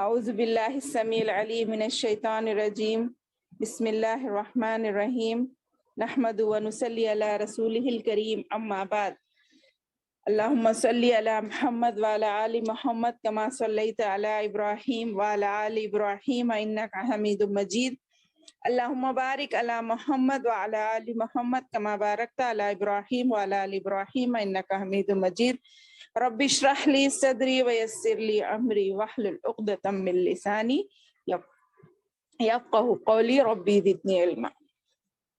اعوذ باللہ السمیع العلیم من الشیطان الرجیم بسم اللہ الرحمن الرحیم نحمد ونصلی علی رسولہ الکریم اما بعد اللہم صلی علی محمد وعلی آل محمد کما صلیت علی ابراہیم وعلی آل ابراہیم انک حمید مجید اللہم بارک علی محمد وعلی آل محمد کما بارکت علی ابراہیم وعلی آل ابراہیم انک حمید مجید رب اشرح لی صدری ویسر لی امری واحلل عقدۃ من لسانی یفقہوا قولی ربی زدنی علما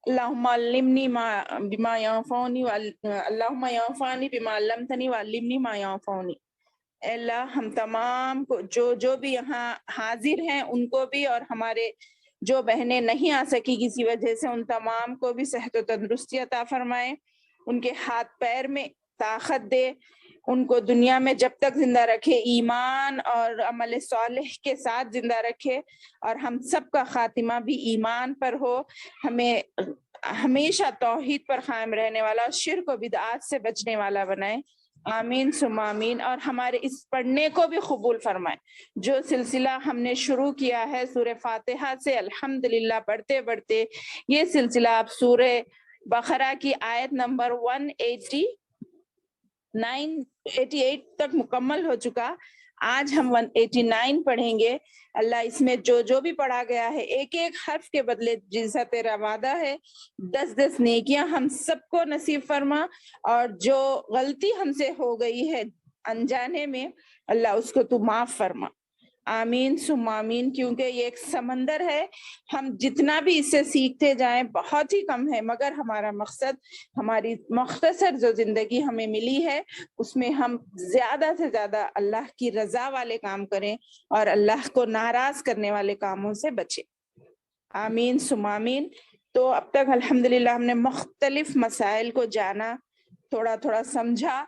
اللہم علمنی بما ینفعنی اللہم ینفعنی بما علمتنی وعلمنی ما ینفعنی۔ اے اللہ ہم تمام کو جو بھی یہاں حاضر ہیں ان کو بھی، اور ہمارے جو بہنیں نہیں آ سکی کسی وجہ سے، ان تمام کو بھی صحت و تندرستی عطا فرمائے، ان کے ہاتھ پیر میں طاقت دے، ان کو دنیا میں جب تک زندہ رکھے ایمان اور عمل صالح کے ساتھ زندہ رکھے، اور ہم سب کا خاتمہ بھی ایمان پر ہو، ہمیں ہمیشہ توحید پر قائم رہنے والا اور شرک و بدعات سے بچنے والا بنائے، آمین ثم آمین۔ اور ہمارے اس پڑھنے کو بھی قبول فرمائے۔ جو سلسلہ ہم نے شروع کیا ہے سورہ فاتحہ سے الحمدللہ پڑھتے پڑھتے، یہ سلسلہ اب سورہ بقرہ کی آیت نمبر 188 تک مکمل ہو چکا۔ آج ہم 189 پڑھیں گے۔ اللہ اس میں جو بھی پڑھا گیا ہے، ایک ایک حرف کے بدلے جیسا تیرا وعدہ ہے 10 نیکیاں ہم سب کو نصیب فرما، اور جو غلطی ہم سے ہو گئی ہے انجانے میں، اللہ اس کو تو معاف فرما، آمین ثم آمین۔ کیونکہ یہ ایک سمندر ہے، ہم جتنا بھی اس سے سیکھتے جائیں بہت ہی کم ہے، مگر ہمارا مقصد، ہماری مختصر جو زندگی ہمیں ملی ہے اس میں ہم زیادہ سے زیادہ اللہ کی رضا والے کام کریں اور اللہ کو ناراض کرنے والے کاموں سے بچیں، آمین ثم آمین۔ تو اب تک الحمدللہ ہم نے مختلف مسائل کو جانا، تھوڑا تھوڑا سمجھا،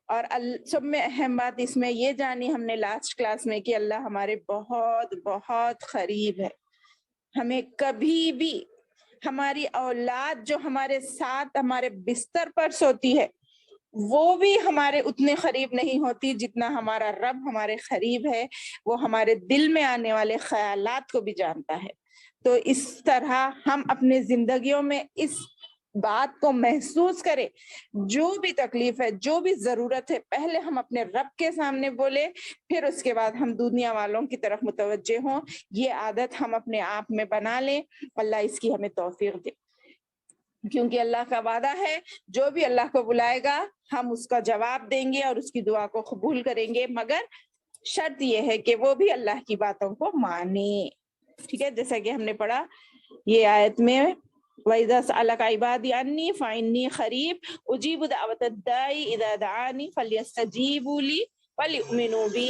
اور سب میں اہم بات اس میں یہ جانی ہم نے لاسٹ کلاس میں کہ اللہ ہمارے بہت بہت قریب ہے۔ ہمیں کبھی بھی ہماری اولاد جو ہمارے ساتھ ہمارے بستر پر سوتی ہے وہ بھی ہمارے اتنے قریب نہیں ہوتی جتنا ہمارا رب ہمارے قریب ہے۔ وہ ہمارے دل میں آنے والے خیالات کو بھی جانتا ہے۔ تو اس طرح ہم اپنے زندگیوں میں اس بات کو محسوس کریں، جو بھی تکلیف ہے، جو بھی ضرورت ہے، پہلے ہم اپنے رب کے سامنے بولے، پھر اس کے بعد ہم دنیا والوں کی طرف متوجہ ہوں۔ یہ عادت ہم اپنے آپ میں بنا لیں، اللہ اس کی ہمیں توفیق دے، کیونکہ اللہ کا وعدہ ہے جو بھی اللہ کو بلائے گا ہم اس کا جواب دیں گے اور اس کی دعا کو قبول کریں گے، مگر شرط یہ ہے کہ وہ بھی اللہ کی باتوں کو مانے، ٹھیک ہے؟ جیسا کہ ہم نے پڑھا یہ آیت میں، وَإِذَا سَأَلَكَ عِبَادِي عَنِّي فَإِنِّي قَرِيبٌ أُجِيبُ دَعْوَةَ الدَّاعِ إِذَا دَعَانِ فَلْيَسْتَجِيبُوا لِي وَلْيُؤْمِنُوا بِي۔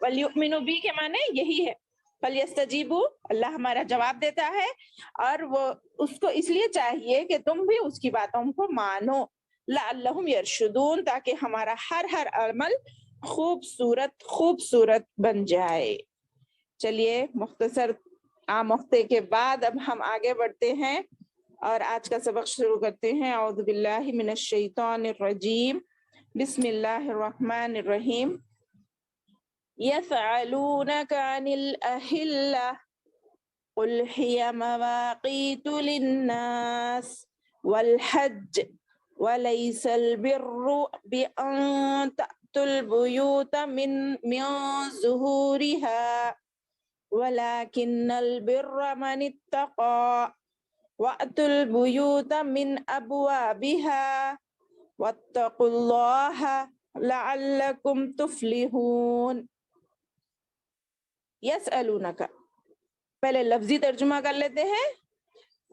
وَلْيُؤْمِنُوا بِي کے معنی یہی ہے، فَلْيَسْتَجِيبُوا، اللہ ہمارا جواب دیتا ہے، اور وہ اس کو اس لیے چاہیے کہ تم بھی اس کی باتوں کو مانو، لَعَلَّهُمْ يَرْشُدُونَ، تاکہ ہمارا ہر عمل خوبصورت بن جائے۔ چلیے مختصر آموختے کے بعد اب ہم آگے بڑھتے ہیں اور آج کا سبق شروع کرتے ہیں۔ اعوذ باللہ من الشیطان الرجیم، بسم اللہ الرحمن الرحیم۔ یسألونک عن الأہلة قل هي مواقیت للناس والحج وليس البر بأن تأتوا البيوت من ظهورها ولكن البر من اتقى وأتوا البيوت من أبوابها واتقوا الله لعلكم تفلحون۔ یسألونک، پہلے لفظی ترجمہ کر لیتے ہیں۔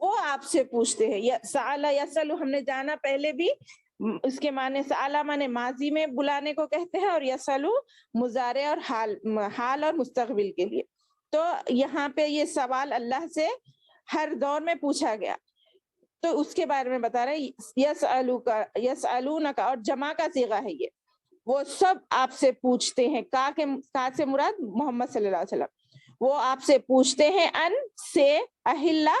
وہ آپ سے پوچھتے ہیں، سأل یسأل ہم نے جانا پہلے بھی، اس کے معنی سأل معنی ماضی میں بلانے کو کہتے ہیں، اور یسأل مضارع اور حال اور مستقبل کے لیے۔ تو یہاں پہ یہ سوال اللہ سے ہر دور میں پوچھا گیا، تو اس کے بارے میں بتا رہے یسألونک، اور جمع کا صیغہ ہے یہ، وہ سب آپ سے پوچھتے ہیں۔ کا سے مراد محمد صلی اللہ علیہ وسلم، وہ آپ سے پوچھتے ہیں، ان سے اہلہ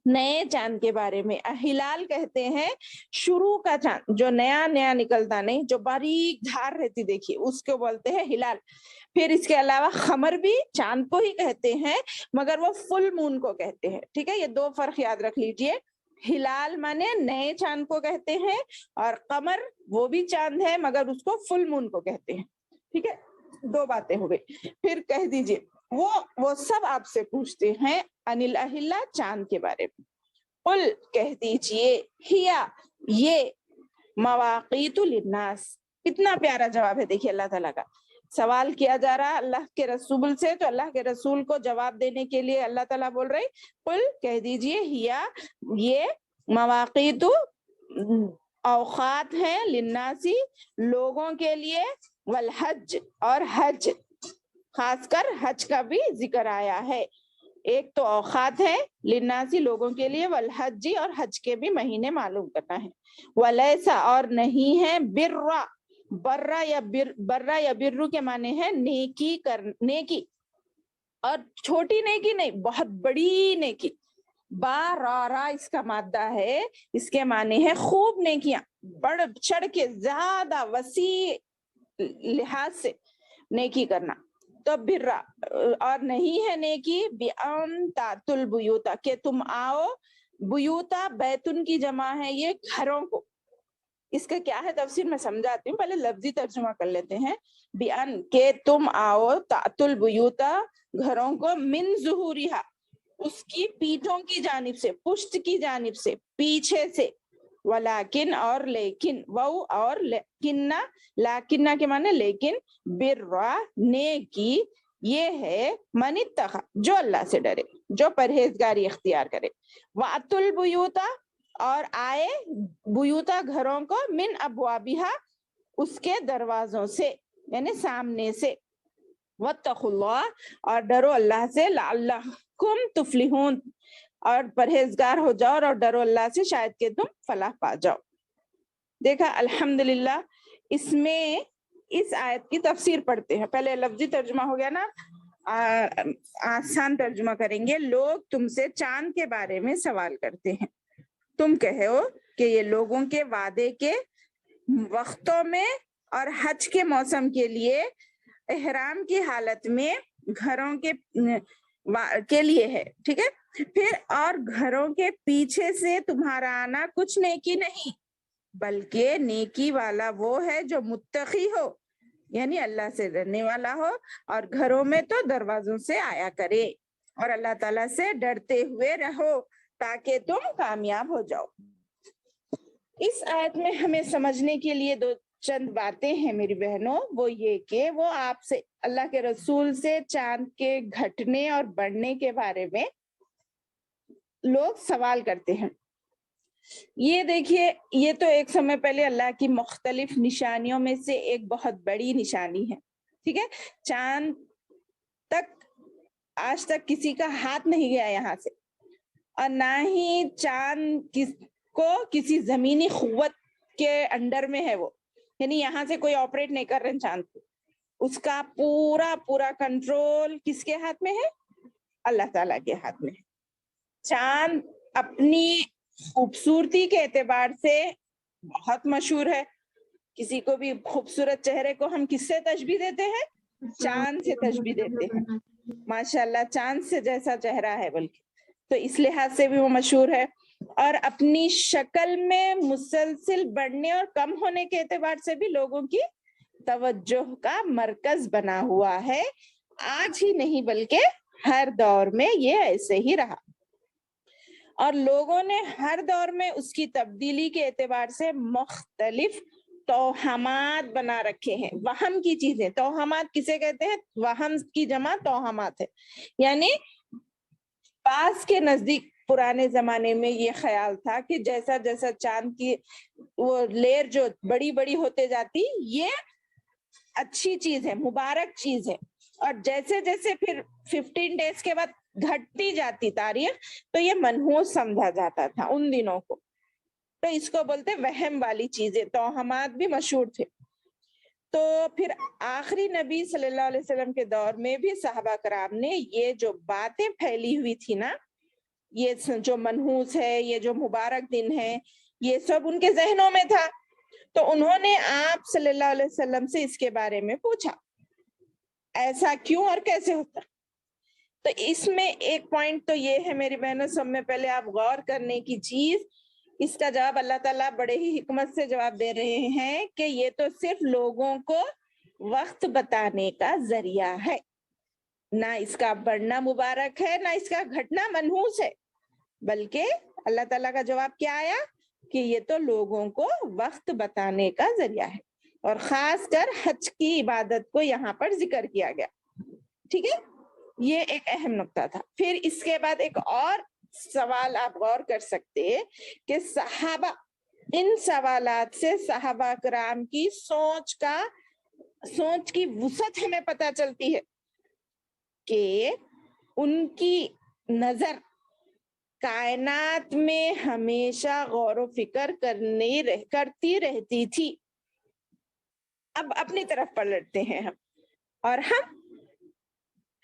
نئے چاند کے بارے میں. ہلال کہتے ہیں شروع کا چاند جو نیا نیا نکلتا نہیں, جو باریک دھار رہتی دیکھیے, اس کو بولتے ہیں ہلال. پھر اس کے علاوہ خمر بھی چاند کو ہی کہتے ہیں مگر وہ فل مون کو کہتے ہیں. ٹھیک ہے, یہ دو فرق یاد رکھ لیجئے. ہلال مانے نئے چاند کو کہتے ہیں, اور قمر وہ بھی چاند ہے مگر اس کو فل مون کو کہتے ہیں. ٹھیک ہے, دو باتیں ہو گئی. پھر کہہ دیجئے وہ سب آپ سے پوچھتے ہیں انل اہلا چاند کے بارے میں. قل کہہ دیجئے ہیا یہ مواقیت للناس. کتنا پیارا جواب ہے دیکھیے اللہ تعالیٰ کا. سوال کیا جا رہا اللہ کے رسول سے, تو اللہ کے رسول کو جواب دینے کے لیے اللہ تعالیٰ بول رہے قل کہہ دیجئے ہیا یہ مواقیت اوقات ہیں للناسی لوگوں کے لیے, والحج اور حج, خاص کر حج کا بھی ذکر آیا ہے. ایک تو اوقات ہے للناسی لوگوں کے لیے, والحج اور حج کے بھی مہینے معلوم کرنا ہے. ولیسا اور نہیں ہے برا, برا یا برو کے معنی ہے نیکی نیکی, اور چھوٹی نیکی نہیں بہت بڑی نیکی. را اس کا مادہ ہے, اس کے معنی ہے خوب نیکیاں, بڑھ چڑھ کے زیادہ وسیع لحاظ سے نیکی کرنا. تو برا اور نہیں ہے نیکی بِأَن تَأْتُوا الْبُيُوتَ کہ تم آؤ, بیوتا بیتن کی جمع ہے یہ گھروں کو. اس کا کیا ہے تفسیر میں سمجھاتی ہوں, پہلے لفظی ترجمہ کر لیتے ہیں. بِأَن کہ تم آؤ, تَأْتُوا الْبُيُوتَ گھروں کو, من ظہورہا اس کی پیٹھوں کی جانب سے, پشت کی جانب سے, پیچھے سے. ولیکن اور لیکن, وہ اور کنہ, لاکنہ کے معنی لیکن, برا نیکی یہ ہے من اتقی جو اللہ سے ڈرے, جو پرہیزگاری اختیار کرے. وَأْتُوا الْبُيُوتَ اور آئے بیوتا گھروں کو, من ابوابہا اس کے دروازوں سے یعنی سامنے سے. وَاتَّقُوا اللَّهَ اور ڈرو اللہ سے, لَعَلَّكُمْ تُفْلِحُونَ اور پرہیزگار ہو جاؤ اور ڈرو اللہ سے شاید کہ تم فلاح پا جاؤ. دیکھا الحمدللہ, اس میں اس آیت کی تفسیر پڑھتے ہیں. پہلے لفظی ترجمہ ہو گیا نا, آسان ترجمہ کریں گے. لوگ تم سے چاند کے بارے میں سوال کرتے ہیں, تم کہو کہ یہ لوگوں کے وعدے کے وقتوں میں اور حج کے موسم کے لیے احرام کی حالت میں گھروں کے لیے ہے. ٹھیک ہے, پھر اور گھروں کے پیچھے سے تمہارا آنا کچھ نیکی نہیں, بلکہ نیکی والا وہ ہے جو متقی ہو یعنی اللہ سے ڈرنے والا ہو, اور گھروں میں تو دروازوں سے آیا کرے, اور اللہ تعالیٰ سے ڈرتے ہوئے رہو تاکہ تم کامیاب ہو جاؤ. اس آیت میں ہمیں سمجھنے کے لیے دو چند باتیں ہیں میری بہنوں. وہ یہ کہ وہ آپ سے اللہ کے رسول سے چاند کے گھٹنے اور بڑھنے کے بارے میں لوگ سوال کرتے ہیں. یہ دیکھیے, یہ تو ایک سمے پہلے اللہ کی مختلف نشانیوں میں سے ایک بہت بڑی نشانی ہے. ٹھیک ہے, چاند تک آج تک کسی کا ہاتھ نہیں گیا یہاں سے, اور نہ ہی چاند کو کسی زمینی قوت کے انڈر میں ہے وہ, یعنی یہاں سے کوئی آپریٹ نہیں کر رہے چاند کو. اس کا پورا کنٹرول کس کے ہاتھ میں ہے؟ اللہ تعالیٰ کے ہاتھ میں ہے. چاند اپنی خوبصورتی کے اعتبار سے بہت مشہور ہے. کسی کو بھی خوبصورت چہرے کو ہم کس سے تشبیہ دیتے ہیں؟ چاند سے تشبیہ دیتے ہیں. ماشاءاللہ چاند سے جیسا چہرہ ہے, بلکہ تو اس لحاظ سے بھی وہ مشہور ہے. اور اپنی شکل میں مسلسل بڑھنے اور کم ہونے کے اعتبار سے بھی لوگوں کی توجہ کا مرکز بنا ہوا ہے. آج ہی نہیں بلکہ ہر دور میں یہ ایسے ہی رہا, اور لوگوں نے ہر دور میں اس کی تبدیلی کے اعتبار سے مختلف توہمات بنا رکھے ہیں. وہم کی چیزیں, توہمات کسے کہتے ہیں؟ وہم کی جمع توہمات ہے. یعنی پاس کے نزدیک پرانے زمانے میں یہ خیال تھا کہ جیسا جیسا چاند کی وہ لیر جو بڑی بڑی ہوتے جاتی, یہ اچھی چیز ہے, مبارک چیز ہے. اور جیسے جیسے پھر 15 days کے بعد گھٹتی جاتی تاریخ, تو یہ منحوس سمجھا جاتا تھا ان دنوں کو. تو اس کو بولتے وہم والی چیزیں, توہمات بھی مشہور تھے. تو پھر آخری نبی صلی اللہ علیہ وسلم کے دور میں بھی صحابہ کرام نے یہ جو باتیں پھیلی ہوئی تھی نا, یہ جو منحوس ہے, یہ جو مبارک دن ہے, یہ سب ان کے ذہنوں میں تھا. تو انہوں نے آپ صلی اللہ علیہ وسلم سے اس کے بارے میں پوچھا, ایسا کیوں اور کیسے ہوتا. تو اس میں ایک پوائنٹ تو یہ ہے میری بہنوں, سب میں پہلے آپ غور کرنے کی چیز, اس کا جواب اللہ تعالیٰ بڑے ہی حکمت سے جواب دے رہے ہیں کہ یہ تو صرف لوگوں کو وقت بتانے کا ذریعہ ہے, نہ اس کا بڑھنا مبارک ہے نہ اس کا گھٹنا منحوس ہے, بلکہ اللہ تعالیٰ کا جواب کیا آیا کہ یہ تو لوگوں کو وقت بتانے کا ذریعہ ہے, اور خاص کر حج کی عبادت کو یہاں پر ذکر کیا گیا. ٹھیک ہے, یہ ایک اہم نقطہ تھا. پھر اس کے بعد ایک اور سوال آپ غور کر سکتے کہ صحابہ, ان سوالات سے صحابہ کرام کی سوچ کی وسعت ہمیں پتہ چلتی ہے کہ ان کی نظر کائنات میں ہمیشہ غور و فکر کرتی رہتی تھی. اب اپنی طرف پلٹتے ہیں ہم, اور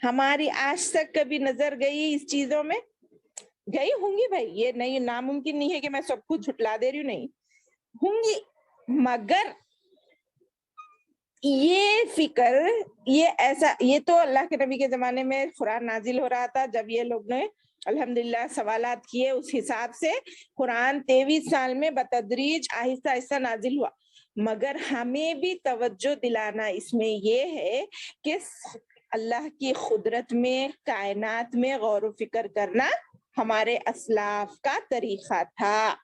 ہماری آج تک کبھی نظر گئی اس چیزوں میں؟ گئی ہوں گی بھائی, یہ نہیں, ناممکن نہیں ہے کہ میں سب کچھ جھٹلا دے رہی ہوں, نہیں ہوں گی, مگر یہ فکر, یہ ایسا, یہ تو اللہ کے نبی کے زمانے میں قرآن نازل ہو رہا تھا, جب یہ لوگ نے الحمدللہ سوالات کیے, اس حساب سے قرآن 23 سال میں بتدریج آہستہ آہستہ نازل ہوا. مگر ہمیں بھی توجہ دلانا اس میں یہ ہے کہ اللہ کی قدرت میں, کائنات میں غور و فکر کرنا ہمارے اسلاف کا طریقہ تھا.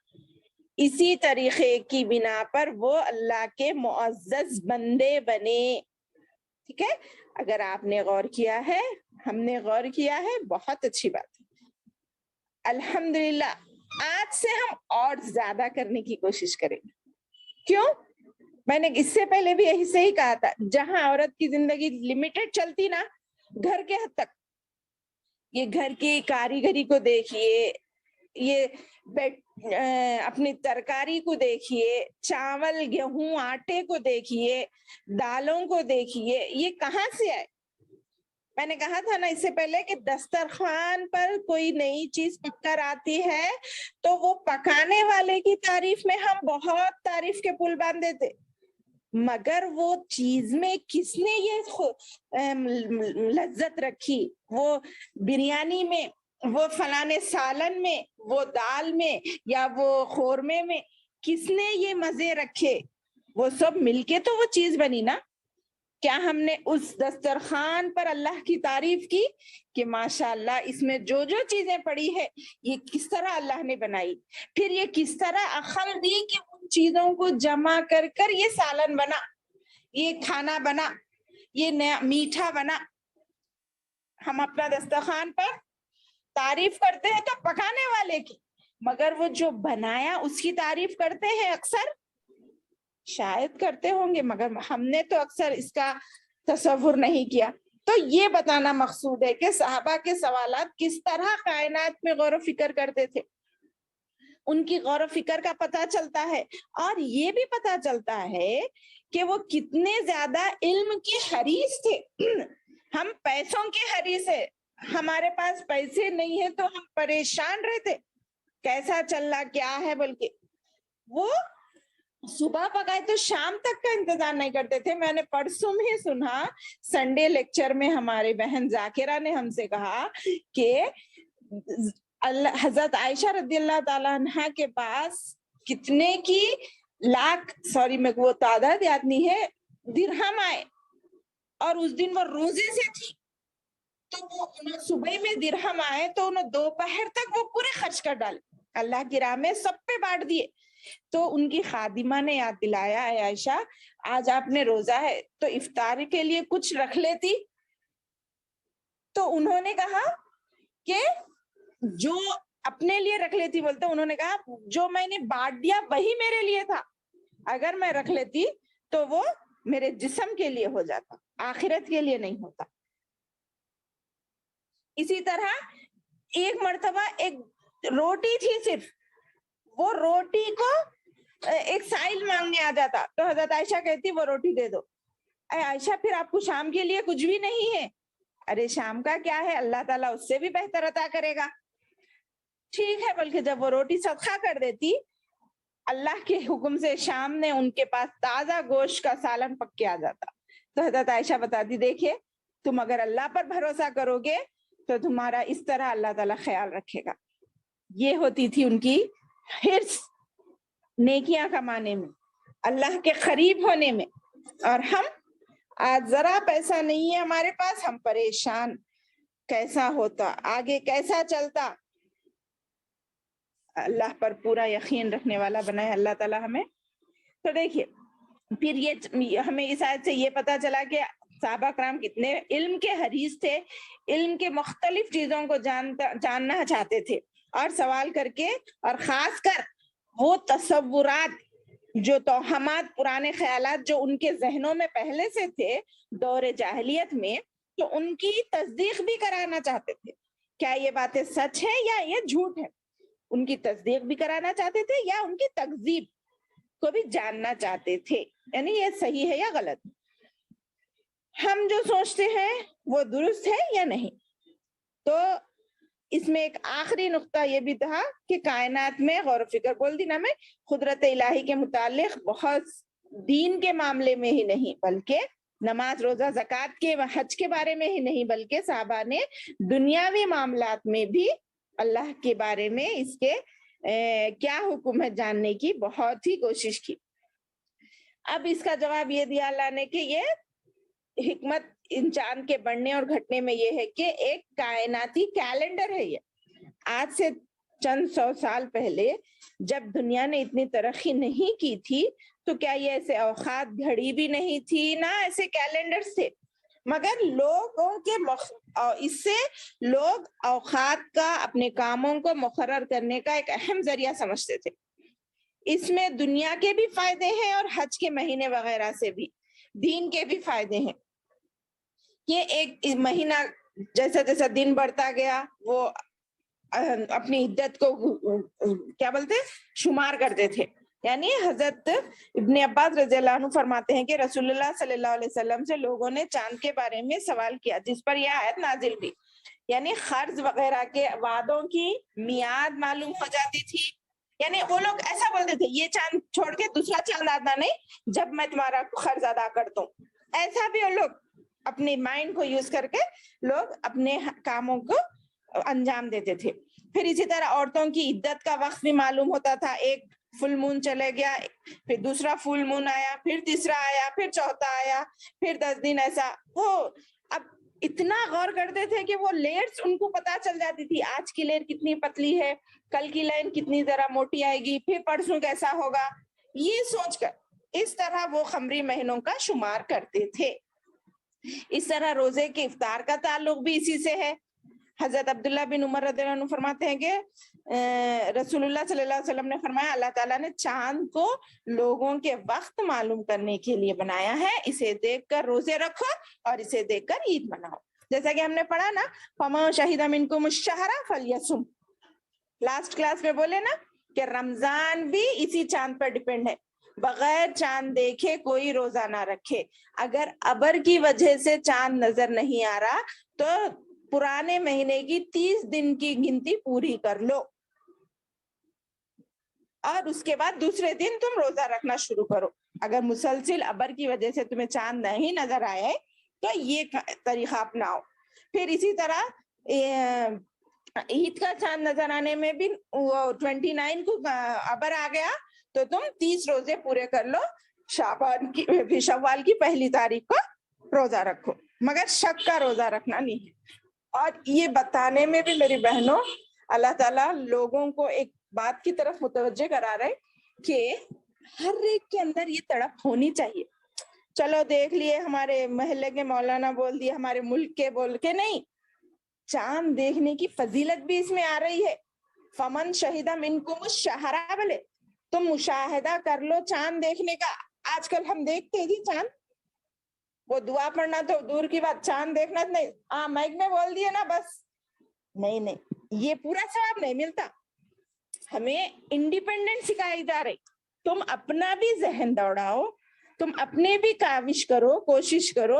اسی طریقے کی بنا پر وہ اللہ کے معزز بندے بنے. ٹھیک ہے, اگر آپ نے غور کیا ہے, ہم نے غور کیا ہے, بہت اچھی بات ہے. الحمدللہ آج سے ہم اور زیادہ کرنے کی کوشش کریں گے. کیوں؟ میں نے اس سے پہلے بھی یہی سے ہی کہا تھا, جہاں عورت کی زندگی لمیٹڈ چلتی نا, گھر کے حد تک, یہ گھر کی کاریگری کو دیکھیے, یہ اپنی ترکاری کو دیکھیے, چاول گیہوں آٹے کو دیکھیے, دالوں کو دیکھیے, یہ کہاں سے آئے؟ میں نے کہا تھا نا اس سے پہلے کہ دسترخوان پر کوئی نئی چیز پک کر آتی ہے تو وہ پکانے والے کی تعریف میں ہم بہت تعریف کے پل باندھ دیتے, مگر وہ چیز میں کس نے یہ لذت رکھی, وہ بریانی میں, وہ فلانے سالن میں, وہ دال میں, یا وہ خورمے میں, کس نے یہ مزے رکھے, وہ سب مل کے تو وہ چیز بنی نا. کیا ہم نے اس دسترخوان پر اللہ کی تعریف کی کہ ماشاءاللہ اس میں جو جو چیزیں پڑی ہے یہ کس طرح اللہ نے بنائی, پھر یہ کس طرح عقل دی کہ ان چیزوں کو جمع کر کر یہ سالن بنا, یہ کھانا بنا, یہ نیا میٹھا بنا. ہم اپنا دسترخوان پر تعریف کرتے ہیں تو پکانے والے کی, مگر وہ جو بنایا اس کی تعریف کرتے ہیں اکثر, شاید کرتے ہوں گے, مگر ہم نے تو اکثر اس کا تصور نہیں کیا. تو یہ بتانا مقصود ہے کہ صحابہ کے سوالات کس طرح کائنات میں غور و فکر کرتے تھے, ان کی غور و فکر کا پتہ چلتا ہے. اور یہ بھی پتہ چلتا ہے کہ وہ کتنے زیادہ علم کے حریص تھے. ہم پیسوں کے حریص ہیں, ہمارے پاس پیسے نہیں ہیں تو ہم پریشان رہتے کیسا چلنا کیا ہے, بلکہ وہ صبح پکائے تو شام تک کا انتظار نہیں کرتے تھے. میں نے پرسوں ہی سنا سنڈے لیکچر میں ہماری بہن ذاکرہ نے ہم سے کہا کہ حضرت عائشہ رضی اللہ تعالیٰ عنہ کے پاس کتنے کی لاکھ, سوری میں وہ تعداد یاد نہیں ہے, درہم آئے, اور اس دن وہ روزے سے تھی, تو وہ صبح میں درہم آئے تو انہوں دوپہر تک وہ پورے خرچ کر ڈالے, اللہ کی راہ میں سب پہ بانٹ دیے. تو ان کی خادمہ نے یاد دلایا, اے عائشہ آج آپ نے روزہ ہے تو افطار کے لیے کچھ رکھ لیتی. تو انہوں نے کہا کہ جو اپنے لیے رکھ لیتی, بولتے انہوں نے کہا جو میں نے بانٹ دیا وہی میرے لیے تھا, اگر میں رکھ لیتی تو وہ میرے جسم کے لیے ہو جاتا, آخرت کے لیے نہیں ہوتا. اسی طرح ایک مرتبہ ایک روٹی تھی صرف, وہ روٹی کو ایک سائل مانگنے آ جاتا تو حضرت عائشہ کہتی وہ روٹی دے دو. اے عائشہ پھر آپ کو شام کے لیے کچھ بھی نہیں ہے؟ ارے شام کا کیا ہے, اللہ تعالیٰ اس سے بھی بہتر عطا کرے گا. ٹھیک ہے، بلکہ جب وہ روٹی صدقہ کر دیتی، اللہ کے حکم سے شام نے ان کے پاس تازہ گوشت کا سالن پک کے آ جاتا. تو حضرت عائشہ بتاتی دیکھیے تم اگر اللہ پر بھروسہ کرو گے تو تمہارا اس طرح اللہ تعالیٰ خیال رکھے گا. یہ ہوتی تھی ان کی حرص نیکیاں کمانے میں، اللہ کے قریب ہونے میں. اور ہم آج ذرا پیسہ نہیں ہے ہمارے پاس، ہم پریشان، کیسا ہوتا، آگے کیسا چلتا. اللہ پر پورا یقین رکھنے والا بنائے اللہ تعالیٰ ہمیں. تو دیکھیے پھر یہ ہمیں اس آیت سے یہ پتا چلا کہ صحابہ کرام کتنے علم کے حریص تھے، علم کے مختلف چیزوں کو جاننا چاہتے تھے، اور سوال کر کے، اور خاص کر وہ تصورات، جو توہمات، پرانے خیالات جو ان کے ذہنوں میں پہلے سے تھے دور جاہلیت میں، تو ان کی تصدیق بھی کرانا چاہتے تھے. کیا یہ باتیں سچ ہے یا یہ جھوٹ ہے؟ ان کی تصدیق بھی کرانا چاہتے تھے یا ان کی تکذیب کو بھی جاننا چاہتے تھے، یعنی یہ صحیح ہے یا غلط، ہم جو سوچتے ہیں وہ درست ہے یا نہیں. تو اس میں ایک آخری نقطہ یہ بھی تھا کہ کائنات میں غور و فکر، بول دی نا میں، قدرت الہی کے متعلق بہت دین کے معاملے میں ہی نہیں، بلکہ نماز، روزہ، زکوٰۃ کے، حج کے بارے میں ہی نہیں، بلکہ صحابہ نے دنیاوی معاملات میں بھی اللہ کے بارے میں، اس کے کیا حکم ہے جاننے کی بہت ہی کوشش کی. اب اس کا جواب یہ دیا اللہ نے کہ یہ حکمت انسان کے بڑھنے اور گھٹنے میں یہ ہے کہ ایک کائناتی کیلنڈر ہے. یہ آج سے چند 100 سال پہلے جب دنیا نے اتنی ترقی نہیں کی تھی تو کیا یہ ایسے اوقات گھڑی بھی نہیں تھی، نہ ایسے کیلنڈرز تھے، مگر لوگوں کے اس سے لوگ اوقات کا، اپنے کاموں کو مقرر کرنے کا ایک اہم ذریعہ سمجھتے تھے. اس میں دنیا کے بھی فائدے ہیں اور حج کے مہینے وغیرہ سے بھی دین کے بھی فائدے ہیں. یہ ایک مہینہ جیسا جیسا دن بڑھتا گیا وہ اپنی عدت کو کیا بولتے شمار کرتے تھے. یعنی حضرت ابن عباس رضی اللہ عنہ فرماتے ہیں کہ رسول اللہ صلی اللہ علیہ وسلم سے لوگوں نے چاند کے بارے میں سوال کیا، جس پر یہ آیت نازل ہوئی. یعنی قرض وغیرہ کے وعدوں کی میعاد معلوم ہو جاتی تھی. یعنی وہ لوگ ایسا بولتے تھے یہ چاند چھوڑ کے دوسرا چاند آنا نہیں جب میں تمہارا قرض ادا کر دوں. ایسا بھی وہ لوگ اپنے مائنڈ کو یوز کر کے لوگ اپنے کاموں کو انجام دیتے تھے. پھر اسی طرح عورتوں کی عدت کا وقت بھی معلوم ہوتا تھا. ایک فل مون چلے گیا، پھر دوسرا فل مون آیا، پھر تیسرا آیا، پھر چوتھا آیا، پھر 10 دن ایسا. وہ اب اتنا غور کرتے تھے کہ وہ لیئرز ان کو پتا چل جاتی تھی، آج کی لیئر کتنی پتلی ہے، کل کی لائن کتنی ذرا موٹی آئے گی، پھر پرسوں کیسا ہوگا. یہ سوچ کر اس طرح وہ قمری مہینوں کا شمار کرتے تھے. اس طرح روزے کے افطار کا تعلق بھی اسی سے ہے. حضرت عبداللہ بن عمر رضی اللہ عنہ فرماتے ہیں کہ رسول اللہ صلی اللہ علیہ وسلم نے فرمایا اللہ تعالیٰ نے چاند کو لوگوں کے وقت معلوم کرنے کے لیے بنایا ہے، اسے دیکھ کر روزے رکھو اور اسے دیکھ کر عید مناؤ. جیسا کہ ہم نے پڑھا نا فَمَن شَهِدَ مِنْكُمُ الشَّهْرَ فَلْيَصُمْ، لاسٹ کلاس میں بولے نا کہ رمضان بھی اسی چاند پر ڈیپینڈ ہے، بغیر چاند دیکھے کوئی روزہ نہ رکھے. اگر ابر کی وجہ سے چاند نظر نہیں آ رہا تو پرانے مہینے کی 30 دن کی گنتی پوری کر لو اور اس کے بعد دوسرے دن تم روزہ رکھنا شروع کرو. اگر مسلسل ابر کی وجہ سے تمہیں چاند نہیں نظر آئے تو یہ طریقہ اپناؤ. پھر اسی طرح عید کا چاند نظر آنے میں بھی 29 کو ابر آ گیا تو تم 30 روزے پورے کر لو، شوال کی 1 تاریخ کو روزہ رکھو، مگر شک کا روزہ رکھنا نہیں ہے. اور یہ بتانے میں بھی میری بہنوں اللہ تعالیٰ لوگوں کو ایک بات کی طرف متوجہ کرا رہے کہ ہر ایک کے اندر یہ تڑپ ہونی چاہیے. چلو دیکھ لیے ہمارے محلے کے مولانا بول دیے، ہمارے ملک کے بول کے نہیں، چاند دیکھنے کی فضیلت بھی اس میں آ رہی ہے. فمن شہیدہ منکم الشہر، بولے تم مشاہدہ کر لو چاند دیکھنے کا. آج کل ہم دیکھتے ہی چاند، وہ دعا پڑھنا تو دور کی بات، چاند دیکھنا نہیں. مائک میں بول دیے نا بس، نہیں، یہ پورا ثواب نہیں ملتا. ہمیں انڈیپینڈنٹ سکھائی جا رہی. تم اپنا بھی ذہن دوڑاؤ، تم اپنے بھی کاوش کرو، کوشش کرو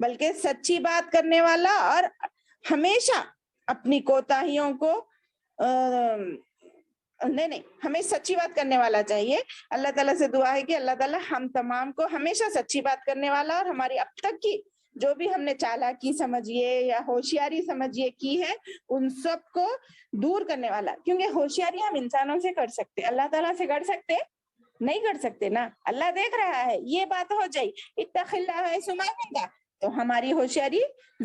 بلکہ سچی بات کرنے والا اور ہمیشہ اپنی کوتاہیوں کو نہیں ہمیں سچی بات کرنے والا چاہیے. اللہ تعالیٰ سے دعا ہے کہ اللہ تعالیٰ ہم تمام کو ہمیشہ سچی بات کرنے والا اور ہماری اب تک کی جو بھی ہم نے چالاکی سمجھیے یا ہوشیاری سمجھیے کی ہے ان سب کو دور کرنے والا. کیونکہ ہوشیاری ہم انسانوں سے کر سکتے, اللہ تعالیٰ سے کر سکتے نہیں کر سکتے نا. اللہ دیکھ رہا ہے, یہ بات ہو جائے اتق اللہ حیث ما کنت تو ہماری ہوشیاری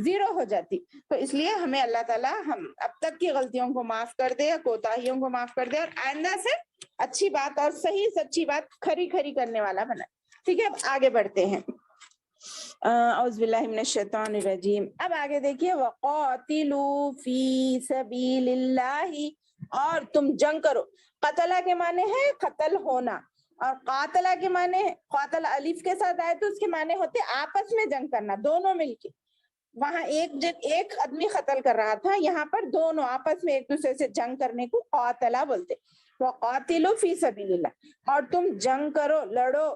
زیرو ہو جاتی. تو اس لیے ہمیں اللہ تعالیٰ ہم اب تک کی غلطیوں کو معاف کر دے, کوتاہیوں کو معاف کر دے اور آئندہ سے اچھی بات اور صحیح سچی بات کھری کھری کرنے والا بنا. ٹھیک ہے, اب آگے بڑھتے ہیں. اعوذ باللہ من الشیطان الرجیم. اب آگے دیکھیے وَقَاتِلُوا فِي سَبِيلِ اللَّهِ, اور تم جنگ کرو. قتلہ کے معنی ہے قتل ہونا, اور قاتلہ کے معنی قاتل الف کے ساتھ آئے تو اس کے معنی ہوتے آپس میں جنگ کرنا, دونوں مل کے. وہاں ایک آدمی قتل کر رہا تھا, یہاں پر دونوں آپس میں ایک دوسرے سے جنگ کرنے کو قاتلہ بولتے. وَقَاتِلُوا فِي سَبِيلِ اللَّهِ, اور تم جنگ کرو لڑو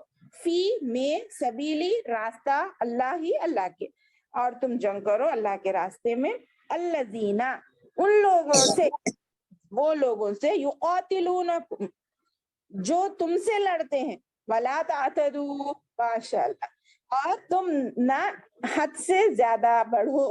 فی میں سبیلی راستہ اللہ ہی اللہ کے, اور تم جنگ کرو اللہ کے راستے میں. الذین ان لوگوں سے, وہ لوگوں سے یقاتلونکم جو تم سے لڑتے ہیں, ولا تعتدوا ماشاء اللہ, اور تم نہ حد سے زیادہ بڑھو,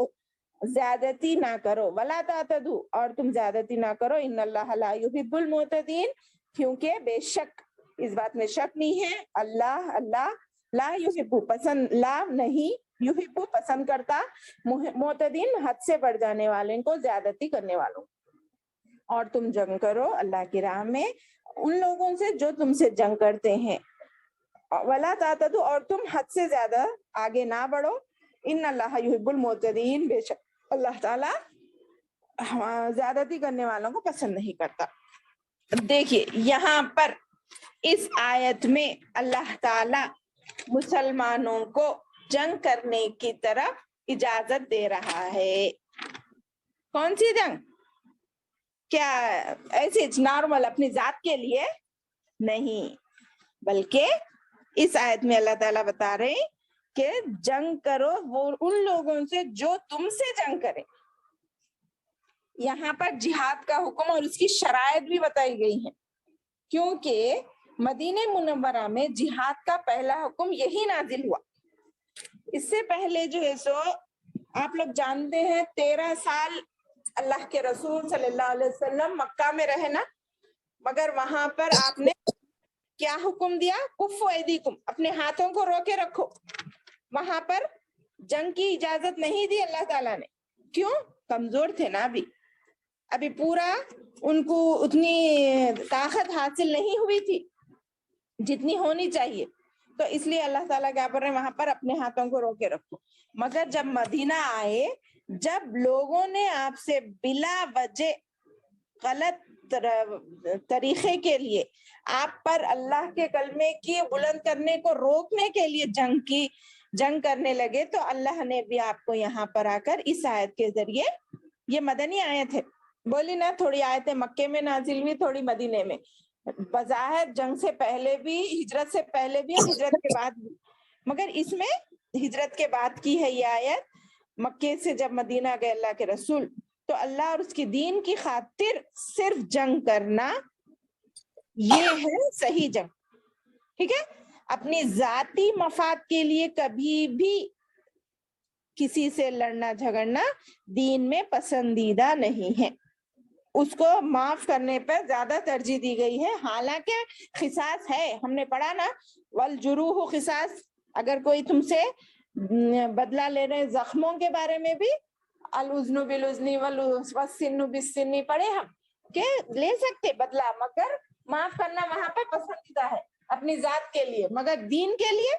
زیادتی نہ کرو. ولا تعتدوا, اور تم زیادتی نہ کرو. ان اللہ لا یحب المعتدین, کیونکہ بے شک اس بات میں شک نہیں ہے, اللہ لا یحب پسند, لا نہیں یحب پسند کرتا, معتدین حد سے بڑھ جانے والوں کو, زیادتی کرنے والوں. اور تم جنگ کرو اللہ کی راہ میں ان لوگوں سے جو تم سے جنگ کرتے ہیں. ولا تعتدوا, اور تم حد سے زیادہ آگے نہ بڑھو. ان اللہ یحب المعتدین, بے شک اللہ تعالی زیادتی کرنے والوں کو پسند نہیں کرتا. دیکھیے یہاں پر اس آیت میں اللہ تعالی مسلمانوں کو جنگ کرنے کی طرف اجازت دے رہا ہے. کون سی جنگ؟ کیا ایسے نارمل اپنی ذات کے لیے نہیں, بلکہ اس آیت میں اللہ تعالیٰ بتا رہے کہ جنگ کرو وہ ان لوگوں سے جو تم سے جنگ کرے. یہاں پر جہاد کا حکم اور اس کی شرائط بھی بتائی گئی ہیں, کیونکہ مدینہ منورہ میں جہاد کا پہلا حکم یہی نازل ہوا. اس سے پہلے جو ہے سو آپ لوگ جانتے ہیں 13 سال اللہ کے رسول صلی اللہ علیہ وسلم مکہ میں رہے نا, مگر وہاں پر آپ نے کیا حکم دیا؟ کفوا ایدیکم, اپنے ہاتھوں کو روکے رکھو. وہاں پر جنگ کی اجازت نہیں دی اللہ تعالیٰ نے. کیوں؟ کمزور تھے نا, ابھی پورا ان کو اتنی طاقت حاصل نہیں ہوئی تھی جتنی ہونی چاہیے, تو اس لیے اللہ تعالیٰ کیا کر رہے ہیں وہاں پر اپنے ہاتھوں کو روکے رکھو. مگر جب مدینہ آئے, جب لوگوں نے آپ سے بلا وجہ غلط طریقے کے لیے آپ پر اللہ کے کلمے کی بلند کرنے کو روکنے کے لیے جنگ کرنے لگے, تو اللہ نے بھی آپ کو یہاں پر آ کر اس آیت کے ذریعے, یہ مدنی آیت ہے, بولی نا تھوڑی آیتیں مکے میں نازل ہوئی, تھوڑی مدینے میں. بظاہر جنگ سے پہلے بھی, ہجرت سے پہلے بھی اور ہجرت کے بعد بھی, مگر اس میں ہجرت کے بعد کی ہے یہ آیت. مکے سے جب مدینہ گئے اللہ کے رسول, تو اللہ اور اس کی دین کی خاطر صرف جنگ کرنا یہ ہے صحیح جنگ. ٹھیک ہے, اپنی ذاتی مفاد کے لیے کبھی بھی کسی سے لڑنا جھگڑنا دین میں پسندیدہ نہیں ہے. اس کو معاف کرنے پر زیادہ ترجیح دی گئی ہے. حالانکہ قصاص ہے, ہم نے پڑھا نا والجروح قصاص, اگر کوئی تم سے بدلہ لے رہے زخموں کے بارے میں بھی الاذن بالاذن والسن بالسن پڑھے ہم کہ لے سکتے بدلہ, مگر معاف کرنا وہاں پہ پسندیدہ ہے اپنی ذات کے لیے, مگر دین کے لیے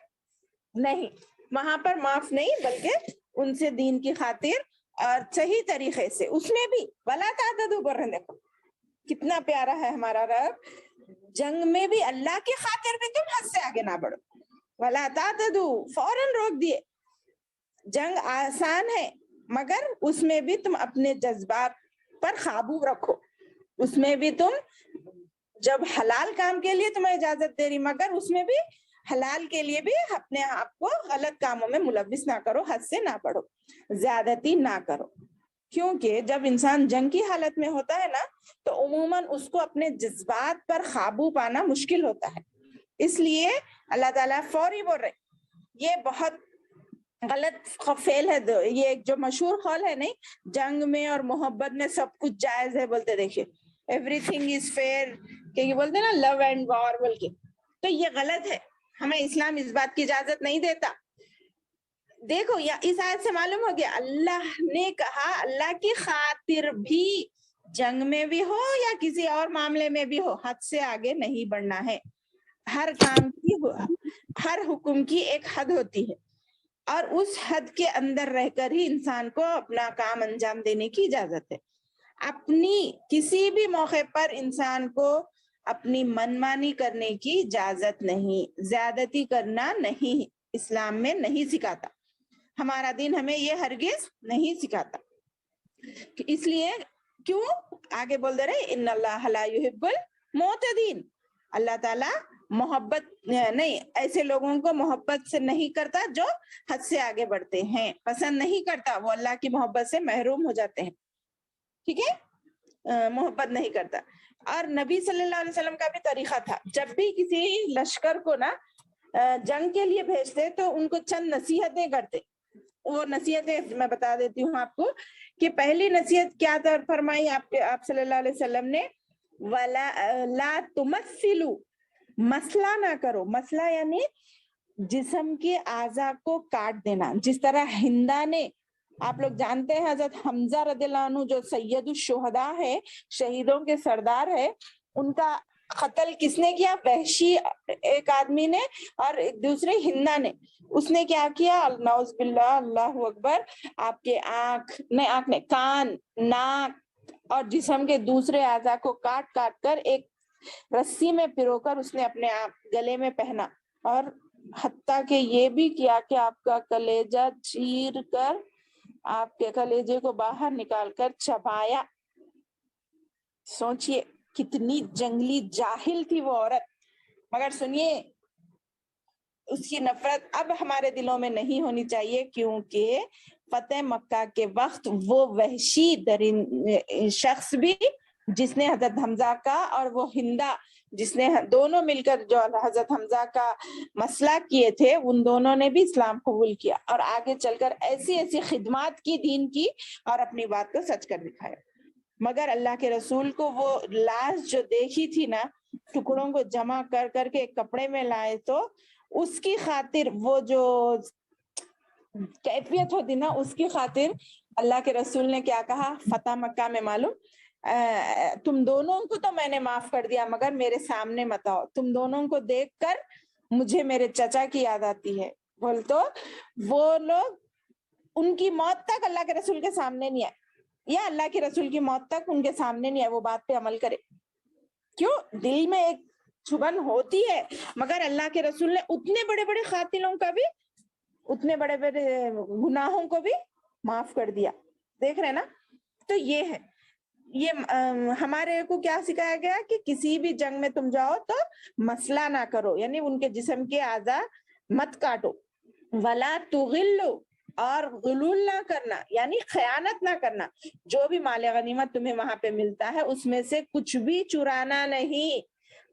نہیں. وہاں پر معاف نہیں, بلکہ ان سے دین کی خاطر اور صحیح طریقے سے. اس میں بھی ولا تعتدوا پر دیکھو کتنا پیارا ہے ہمارا رب. جنگ میں بھی اللہ کی خاطر بھی تم حد سے آگے نہ بڑھو. ولا تعتدوا فوراً روک دیے. جنگ آسان ہے, مگر اس میں بھی تم اپنے جذبات پر قابو رکھو. اس میں بھی تم جب حلال کام کے لیے تمہیں اجازت دے رہی, مگر اس میں بھی حلال کے لیے بھی اپنے آپ کو غلط کاموں میں ملوث نہ کرو، حد سے نہ پڑھو، زیادتی نہ کرو، کیونکہ جب انسان جنگ کی حالت میں ہوتا ہے نا تو عموماً اس کو اپنے جذبات پر قابو پانا مشکل ہوتا ہے، اس لیے اللہ تعالیٰ فوری بول رہے یہ بہت غلط فعل ہے، یہ ایک جو مشہور قول ہے نہیں، جنگ میں اور محبت میں سب کچھ جائز ہے بولتے، دیکھیے ایوری تھنگ از فیئر، کہ یہ بولتے نا لو اینڈ وار بول کے، تو یہ غلط ہے، ہمیں اسلام اس بات کی اجازت نہیں دیتا۔ دیکھو یا اس آیت سے معلوم ہو گیا اللہ نے کہا اللہ کی خاطر بھی جنگ میں بھی ہو یا کسی اور معاملے میں بھی ہو حد سے آگے نہیں بڑھنا ہے، ہر کام کی ہر حکم کی ایک حد ہوتی ہے اور اس حد کے اندر رہ کر ہی انسان کو اپنا کام انجام دینے کی اجازت ہے۔ اپنی کسی بھی موقع پر انسان کو اپنی منمانی کرنے کی اجازت نہیں، زیادتی کرنا نہیں، اسلام میں نہیں سکھاتا، ہمارا دین ہمیں یہ ہرگز نہیں سکھاتا، اس لیے کیوں آگے بول دے رہے ان اللہ لا یحب المعتدین، اللہ تعالیٰ محبت نہیں، ایسے لوگوں کو محبت سے نہیں کرتا جو حد سے آگے بڑھتے ہیں، پسند نہیں کرتا، وہ اللہ کی محبت سے محروم ہو جاتے ہیں، ٹھیک ہے، محبت نہیں کرتا۔ اور نبی صلی اللہ علیہ وسلم کا بھی طریقہ تھا، جب بھی کسی لشکر کو نا جنگ کے لیے بھیجتے تو ان کو چند نصیحتیں کرتے، وہ نصیحتیں میں بتا دیتی ہوں آپ کو کہ پہلی نصیحت کیا فرمائی آپ صلی اللہ علیہ وسلم نے، وَلَا لَا تُمَثِّلُوا، مسئلہ نہ کرو، مسئلہ یعنی جسم کے اعضاء کو کاٹ دینا، جس طرح ہندا نے، آپ لوگ جانتے ہیں حضرت حمزہ رضی اللہ عنہ جو سید الشہداء ہے، شہیدوں کے سردار ہے، ان کا قتل کس نے کیا؟ وحشی ایک آدمی نے، اور ایک دوسرے ہندا نے، اس نے کیا کیا؟ نعوذ باللہ، اللہ اکبر، آپ کے آنکھ نے کان، ناک اور جسم کے دوسرے اعضاء کو کاٹ کاٹ کر ایک رسی میں پرو کر اس نے اپنے آپ گلے میں پہنا، اور حتیٰ کہ یہ بھی کیا کہ آپ کا کلیجہ چیر کر آپ کے کلیجے کو باہر نکال کر چبایا۔ سوچئے کتنی جنگلی جاہل تھی وہ عورت، مگر سنیے اس کی نفرت اب ہمارے دلوں میں نہیں ہونی چاہیے، کیونکہ فتح مکہ کے وقت وہ وحشی شخص بھی جس نے حضرت حمزہ کا اور وہ ہندا جس نے دونوں مل کر جو حضرت حمزہ کا مسئلہ کیے تھے، ان دونوں نے بھی اسلام قبول کیا اور آگے چل کر ایسی ایسی خدمات کی دین کی اور اپنی بات کو سچ کر دکھایا۔ مگر اللہ کے رسول کو وہ لاش جو دیکھی تھی نا، ٹکڑوں کو جمع کر کر کے ایک کپڑے میں لائے، تو اس کی خاطر وہ جو کیفیت ہوتی نا، اس کی خاطر اللہ کے رسول نے کیا کہا فتح مکہ میں معلوم، تم دونوں کو تو میں نے معاف کر دیا مگر میرے سامنے مت آؤ، تم دونوں کو دیکھ کر مجھے میرے چچا کی یاد آتی ہے، بول تو وہ لوگ ان کی موت تک اللہ کے رسول کے سامنے نہیں آئے، یا اللہ کے رسول کی موت تک ان کے سامنے نہیں آئے، وہ بات پہ عمل کرے، کیوں؟ دل میں ایک چبھن ہوتی ہے، مگر اللہ کے رسول نے اتنے بڑے بڑے قاتلوں کا بھی، اتنے بڑے بڑے گناہوں کو بھی معاف کر دیا، دیکھ رہے نا؟ تو یہ ہے، یہ ہمارے کو کیا سکھایا گیا کہ کسی بھی جنگ میں تم جاؤ تو مسئلہ نہ کرو، یعنی ان کے جسم کے اعضاء مت کاٹو، ولا تغلو، اور غلول نہ کرنا یعنی خیانت نہ کرنا، جو بھی مال غنیمت تمہیں وہاں پہ ملتا ہے اس میں سے کچھ بھی چرانا نہیں،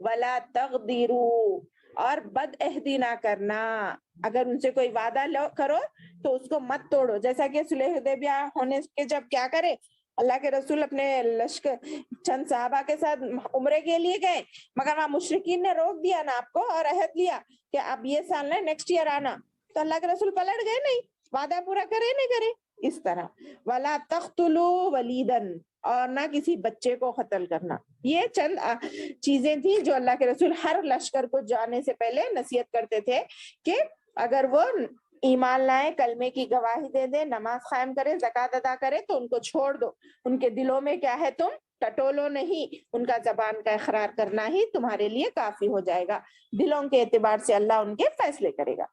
ولا تغدیروا، اور بد عہدی نہ کرنا، اگر ان سے کوئی وعدہ کرو تو اس کو مت توڑو، جیسا کہ صلح حدیبیہ ہونے کے جب کیا کرے اللہ کے رسول اپنے لشکر چند صحابہ کے ساتھ عمرے کے لیے گئے، مگر وہاں مشرکین نے روک دیا نا آپ کو اور عہد لیا کہ اب یہ سال نہیں نیکسٹ ایئر آنا، تو اللہ کے رسول پلٹ گئے نہیں، وعدہ پورا کرے نہیں کرے، اس طرح وَلَا تَقْتُلُوا وَلِيدًا، اور نہ کسی بچے کو قتل کرنا، یہ چند چیزیں تھیں جو اللہ کے رسول ہر لشکر کو جانے سے پہلے نصیحت کرتے تھے کہ اگر وہ ایمان لائے، کلمے کی گواہی دے دے، نماز قائم کرے، زکوٰۃ ادا کرے تو ان کو چھوڑ دو، ان کے دلوں میں کیا ہے تم ٹٹولو نہیں، ان کا زبان کا اقرار کرنا ہی تمہارے لیے کافی ہو جائے گا، دلوں کے اعتبار سے اللہ ان کے فیصلے کرے گا۔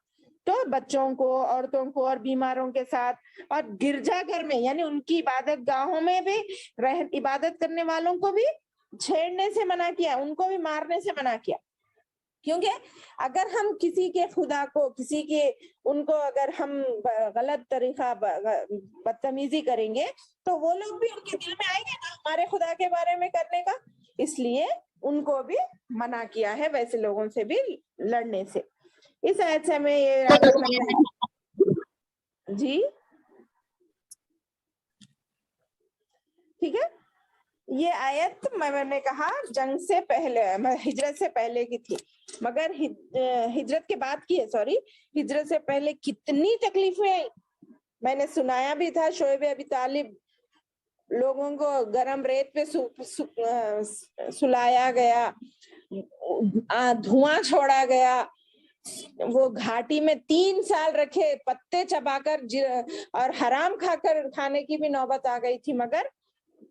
تو بچوں کو، عورتوں کو اور بیماروں کے ساتھ، اور گرجا گھر میں یعنی ان کی عبادت گاہوں میں بھی عبادت کرنے والوں کو بھی چھیڑنے سے منع کیا، ان کو بھی مارنے سے منع کیا، کیونکہ اگر ہم کسی کے خدا کو کسی کے ان کو اگر ہم غلط طریقہ بدتمیزی کریں گے تو وہ لوگ بھی ان کے دل میں آئیں گے نا ہمارے خدا کے بارے میں کرنے کا. اس لیے ان کو بھی منع کیا ہے ویسے لوگوں سے بھی لڑنے سے. اس آیت سے ہمیں یہ جی ٹھیک ہے. یہ آیت میں نے کہا جنگ سے پہلے ہجرت سے پہلے کی تھی مگر ہجرت کے بعد کی ہے. سوری ہجرت سے پہلے کتنی تکلیفیں آئی. میں نے سنایا بھی تھا شعیب ابی طالب لوگوں کو گرم ریت پہ سلایا گیا, دھواں چھوڑا گیا, وہ گھاٹی میں 3 سال رکھے, پتے چبا کر اور حرام کھانے کی بھی نوبت آ گئی تھی. مگر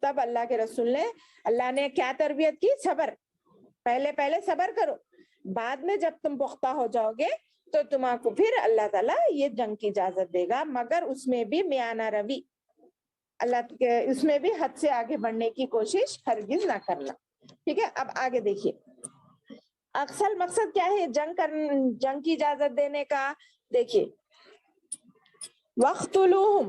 تب اللہ کے رسول نے اللہ نے کیا تربیت کی؟ صبر. پہلے صبر کرو, بعد میں جب تم پختہ ہو جاؤ گے تو تمہیں کو پھر اللہ تعالیٰ یہ جنگ کی اجازت دے گا, مگر اس میں بھی میانہ روی, اللہ کے اس میں بھی حد سے آگے بڑھنے کی کوشش ہرگز نہ کرنا. ٹھیک ہے. اب آگے دیکھیے اصل مقصد کیا ہے جنگ کی اجازت دینے کا. دیکھیے وَاقْتُلُوهُمْ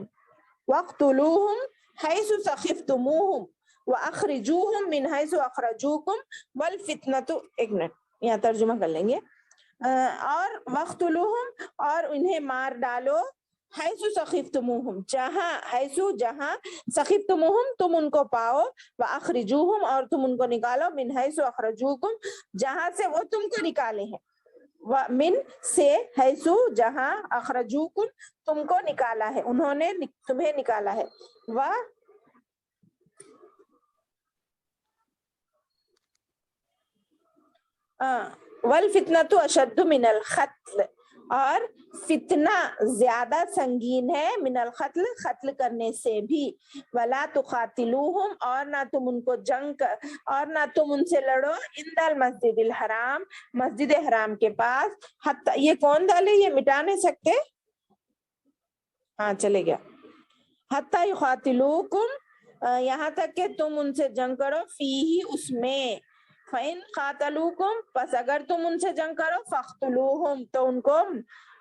حَيْثُ ثَقِفْتُمُوهُمْ وَأَخْرِجُوهُمْ مِنْ حَيْثُ أَخْرَجُوكُمْ وَالْفِتْنَةُ. ایک منٹ یہاں ترجمہ کر لیں گے. اور وَاقْتُلُوهُمْ اور انہیں مار ڈالو, حَيْثُ ثَقِفْتُمُوهُمْ جہاں ثَقِفْتُمُوهُمْ تم ان کو پاؤ, وَأَخْرِجُوهُمْ اور تم ان کو نکالو, مِنْ حَيْثُ أَخْرَجُوكُمْ جہاں سے وہ تم کو نکالے ہیں, من سے حیثو جہاں اخرجوکم تم کو نکالا ہے, انہوں نے تمہیں نکالا ہے. والفتنۃ اشد من القتل اور فتنہ زیادہ سنگین ہے من القتل قتل کرنے سے بھی. ولا تقاتلوہم اور نہ تم ان کو اور نہ تم ان سے لڑو عند المسجد الحرام مسجد حرام کے پاس. حتی یہ کون ڈالے, یہ مٹا نہیں سکتے, ہاں چلے گیا. حتی یقاتلوکم یہاں تک کہ تم ان سے جنگ کرو, فیہ اس میں, فَإِن قَاتَلُوكُمْ پس اگر تم ان سے جنگ کرو, فَاقْتُلُوهُمْ تو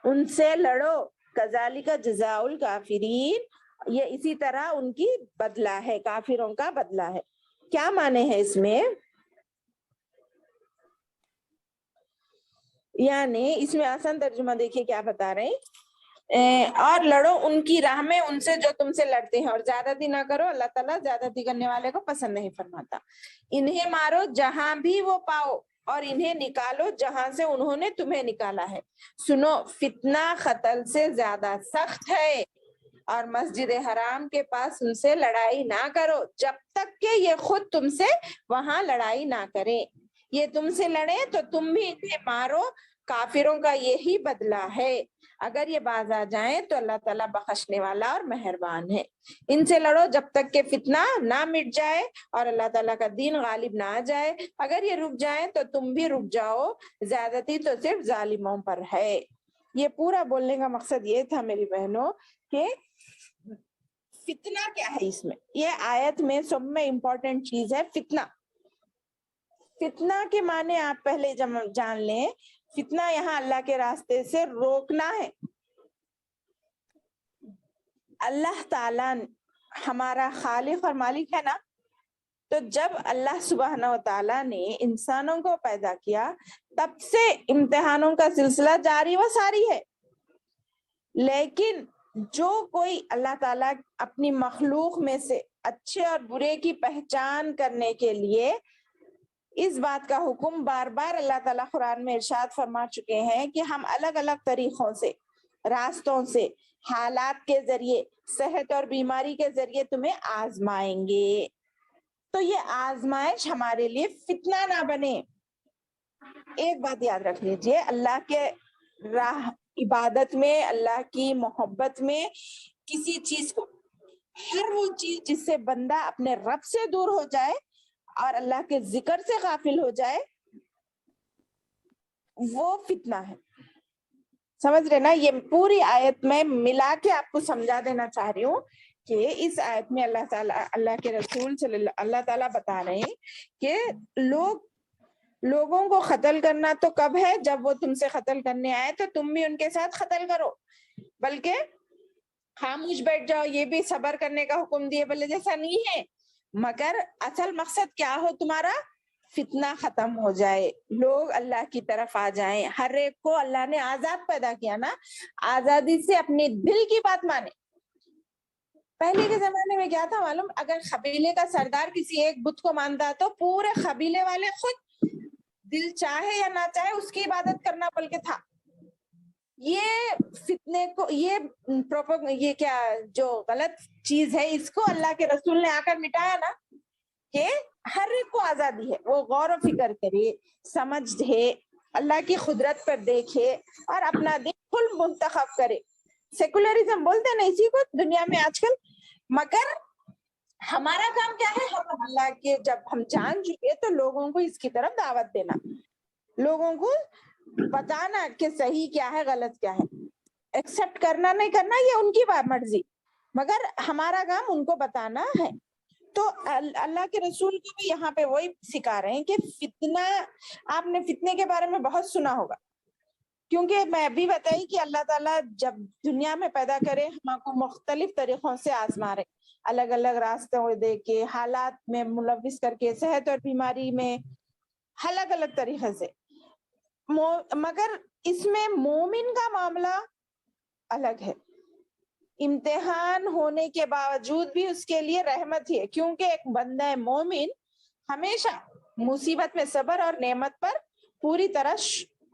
ان سے لڑو. كَذَلِكَ جَزَاءُ الْكَافِرِينَ یہ اسی طرح ان کی بدلہ ہے, کافروں کا بدلہ ہے. کیا معنی ہے اس میں؟ یعنی اس میں آسان ترجمہ دیکھیے کیا بتا رہے ہیں, اور لڑو ان کی راہ میں ان سے جو تم سے لڑتے ہیں, اور زیادتی نہ کرو, اللہ تعالیٰ زیادتی کرنے والے کو پسند نہیں فرماتا. انہیں مارو جہاں بھی وہ پاؤ, اور انہیں نکالو جہاں سے انہوں نے تمہیں نکالا ہے. سنو فتنہ قتل سے زیادہ سخت ہے, اور مسجد حرام کے پاس ان سے لڑائی نہ کرو جب تک کہ یہ خود تم سے وہاں لڑائی نہ کرے. یہ تم سے لڑے تو تم بھی انہیں مارو, کافروں کا یہی بدلہ ہے. اگر یہ باز آ جائیں تو اللہ تعالیٰ بخشنے والا اور مہربان ہے. ان سے لڑو جب تک کہ فتنہ نہ مٹ جائے اور اللہ تعالیٰ کا دین غالب نہ آ جائے. اگر یہ رک جائیں تو تم بھی رک جاؤ, زیادتی تو صرف ظالموں پر ہے. یہ پورا بولنے کا مقصد یہ تھا میری بہنوں کہ فتنہ کیا ہے. اس میں یہ آیت میں سب میں امپورٹنٹ چیز ہے فتنہ. فتنہ کے معنی آپ پہلے جان لیں. فتنہ یہاں اللہ کے راستے سے روکنا ہے. اللہ تعالیٰ ہمارا خالق اور مالک ہے نا, تو جب اللہ سبحانہ و تعالیٰ نے انسانوں کو پیدا کیا تب سے امتحانوں کا سلسلہ جاری و ساری ہے. لیکن جو کوئی اللہ تعالیٰ اپنی مخلوق میں سے اچھے اور برے کی پہچان کرنے کے لیے اس بات کا حکم بار بار اللہ تعالیٰ قرآن میں ارشاد فرما چکے ہیں کہ ہم الگ الگ طریقوں سے, راستوں سے, حالات کے ذریعے, صحت اور بیماری کے ذریعے تمہیں آزمائیں گے. تو یہ آزمائش ہمارے لیے فتنہ نہ بنے. ایک بات یاد رکھ لیجئے, اللہ کے راہ عبادت میں, اللہ کی محبت میں کسی چیز کو, ہر وہ چیز جس سے بندہ اپنے رب سے دور ہو جائے اور اللہ کے ذکر سے غافل ہو جائے, وہ فتنہ ہے. سمجھ رہے نا؟ یہ پوری آیت میں ملا کے آپ کو سمجھا دینا چاہ رہی ہوں کہ اس آیت میں اللہ تعالیٰ, اللہ کے رسول صلی اللہ تعالیٰ بتا رہے ہیں کہ لوگ لوگوں کو قتل کرنا تو کب ہے؟ جب وہ تم سے قتل کرنے آئے تو تم بھی ان کے ساتھ قتل کرو، بلکہ خاموش بیٹھ جاؤ، یہ بھی صبر کرنے کا حکم دیے، بولے جیسا نہیں ہے، مگر اصل مقصد کیا ہو تمہارا؟ فتنہ ختم ہو جائے، لوگ اللہ کی طرف آ جائیں، ہر ایک کو اللہ نے آزاد پیدا کیا نا، آزادی سے اپنے دل کی بات مانے۔ پہلے کے زمانے میں کیا تھا معلوم؟ اگر قبیلے کا سردار کسی ایک بت کو مانتا تو پورے قبیلے والے خود دل چاہے یا نہ چاہے اس کی عبادت کرنا بلکہ تھا۔ یہ فتنے کو، یہ کیا جو غلط چیز ہے، اس کو اللہ کے رسول نے آ کر مٹایا نا، کہ ہر ایک کو آزادی ہے، وہ غور و فکر کرے، سمجھے، اللہ کی قدرت پر دیکھے اور اپنا دل کل منتخب کرے۔ سیکولرزم بولتے ہیں نا اسی کو دنیا میں آج کل، مگر ہمارا کام کیا ہے؟ ہم اللہ کے جب ہم جان چکے تو لوگوں کو اس کی طرف دعوت دینا، لوگوں کو بتانا کہ صحیح کیا ہے غلط کیا ہے، ایکسپٹ کرنا نہیں کرنا یہ ان کی مرضی، مگر ہمارا کام ان کو بتانا ہے۔ تو اللہ کے رسول کو بھی یہاں پہ وہی سکھا رہے ہیں کہ فتنہ، آپ نے فتنے کے بارے میں بہت سنا ہوگا، کیونکہ میں بھی بتائی کہ اللہ تعالیٰ جب دنیا میں پیدا کرے ہم کو مختلف طریقوں سے آزما رہے، الگ الگ راستوں دے کے، حالات میں ملوث کر کے، صحت اور بیماری میں الگ الگ طریقے سے، مگر اس میں مومن کا معاملہ الگ ہے، امتحان ہونے کے باوجود بھی اس کے لیے رحمت ہی ہے، کیونکہ ایک بندہ مومن ہمیشہ مصیبت میں صبر اور نعمت پر پوری طرح